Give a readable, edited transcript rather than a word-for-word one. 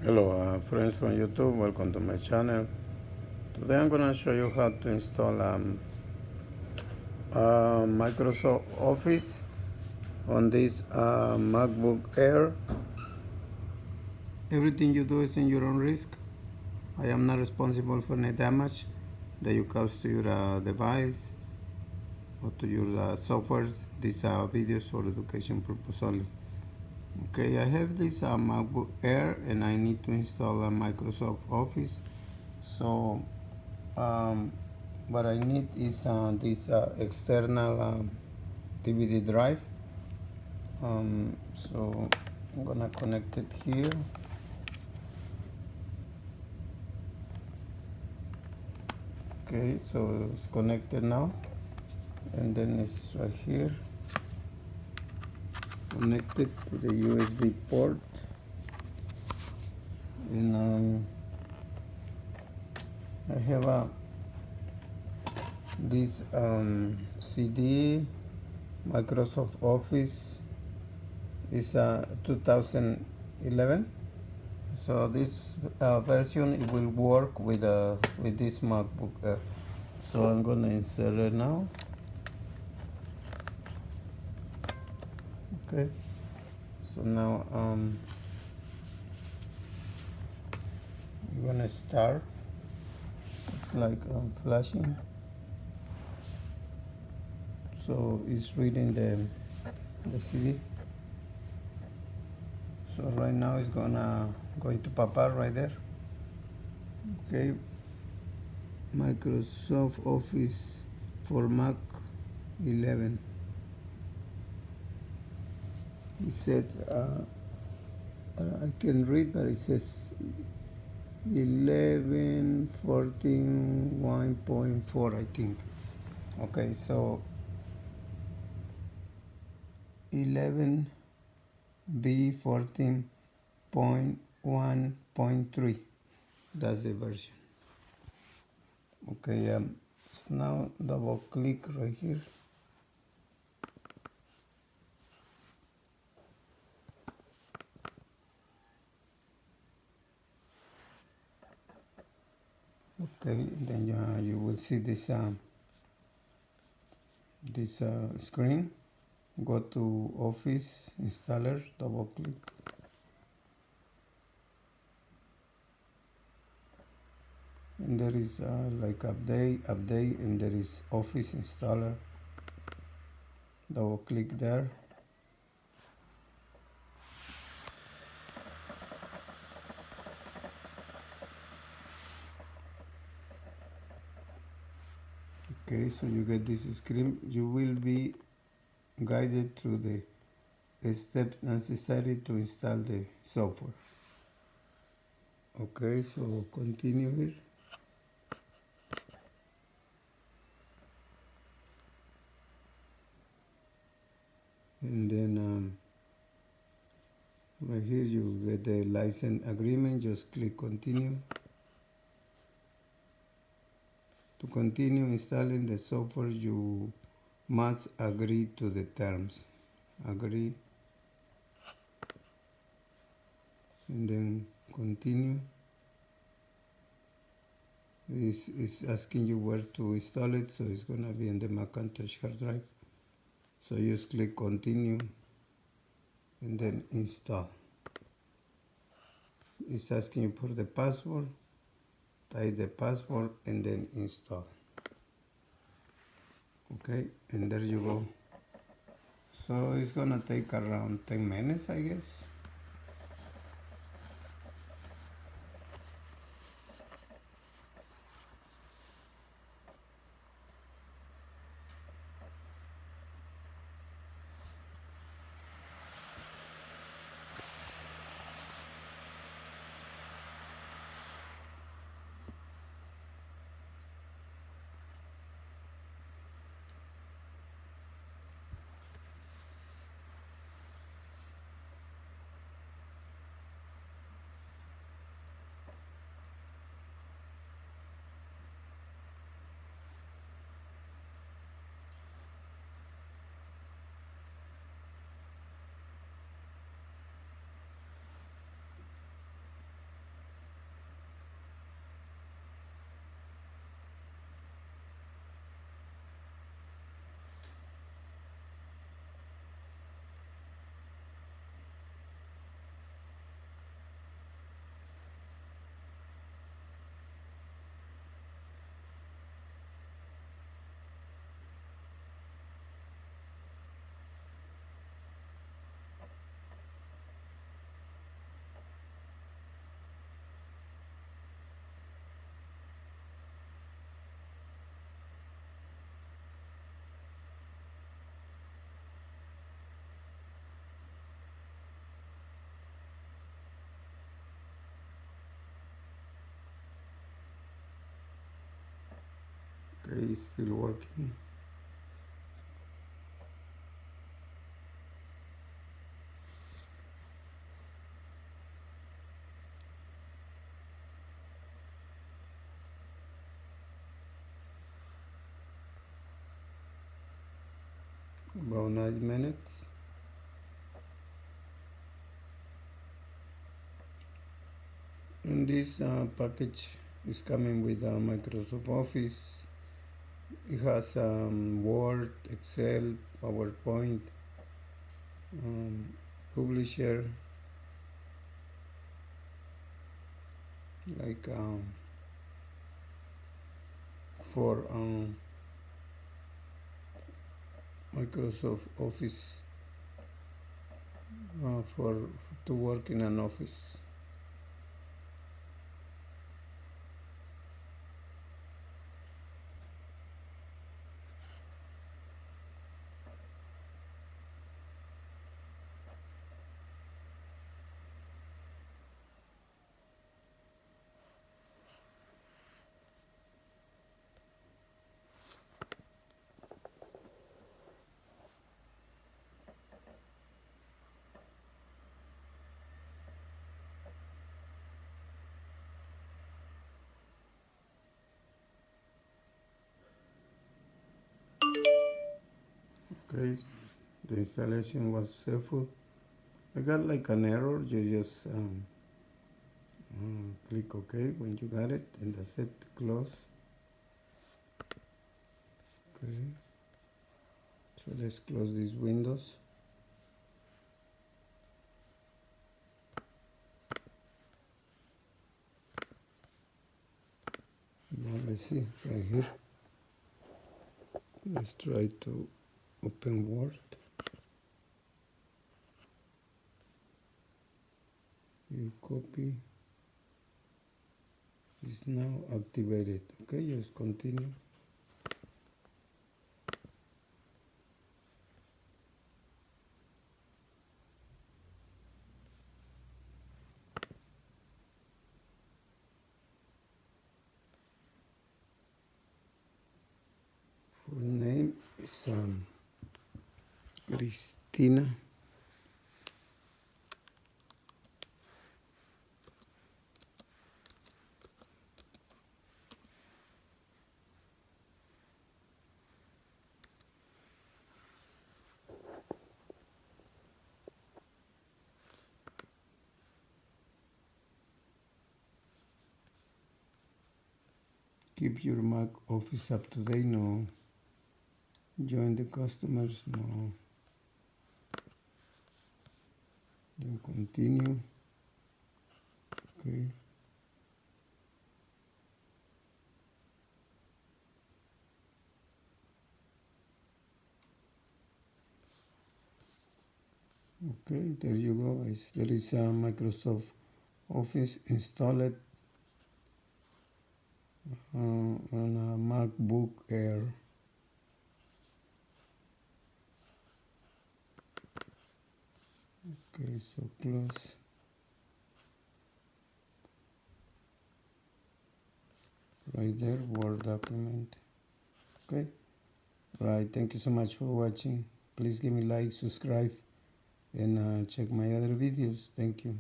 Hello friends from YouTube, welcome to my channel. Today I'm going to show you how to install Microsoft Office on this MacBook Air. Everything you do is in your own risk. I am not responsible for any damage that you cause to your device or to your software. These are videos for education purpose only. Okay, I have this MacBook Air and I need to install Microsoft Office. So what I need is this external DVD drive. So I'm gonna connect it here. Okay, so it's connected now, and then it's right here, connected to the USB port, and I have this CD Microsoft Office is 2011. So this version it will work with this MacBook Air. So I'm gonna insert it now. Okay. So now I'm gonna start. It's like flashing. So it's reading the CD. So right now it's going to pop out right there. Okay. Microsoft Office for Mac 11. It said I can read, but it says 11.14.1.4, I think. Okay, so 11B14.1.3. That's the version. Okay, so now double click right here. Okay, then you will see this screen. Go to Office Installer, double click. And there is like update, and there is Office Installer. Double click there. Okay, so you get this screen. You will be guided through the steps necessary to install the software. Okay, so continue here. And then right here you get the license agreement. Just click continue. To continue installing the software, you must agree to the terms. Agree. And then continue. This is asking you where to install it, so it's gonna be in the Macintosh hard drive. So just click continue and then install. It's asking you for the password. Type the password and then install. Okay, and there you go. So it's gonna take around 10 minutes, I guess. Okay, it's still working. About 9 minutes. And this package is coming with Microsoft Office. It has Word, Excel, PowerPoint, um, Publisher, like for Microsoft Office for to work in an office. Okay, the installation was successful. I got like an error. You just click OK when you got it, and that's it. Close. Okay, so let's close these windows. Now let's see right here. Let's try to open Word. Your copy is now activated. Okay, just continue. Full name is Cristina. Keep your Mac Office up to date. No. Join the customers. No. Then continue. Okay. Okay, there you go, guys. There is a Microsoft Office installed on a MacBook Air. Okay, so close. Right there, Word document. Okay. Right, thank you so much for watching. Please give me like, subscribe, and check my other videos. Thank you.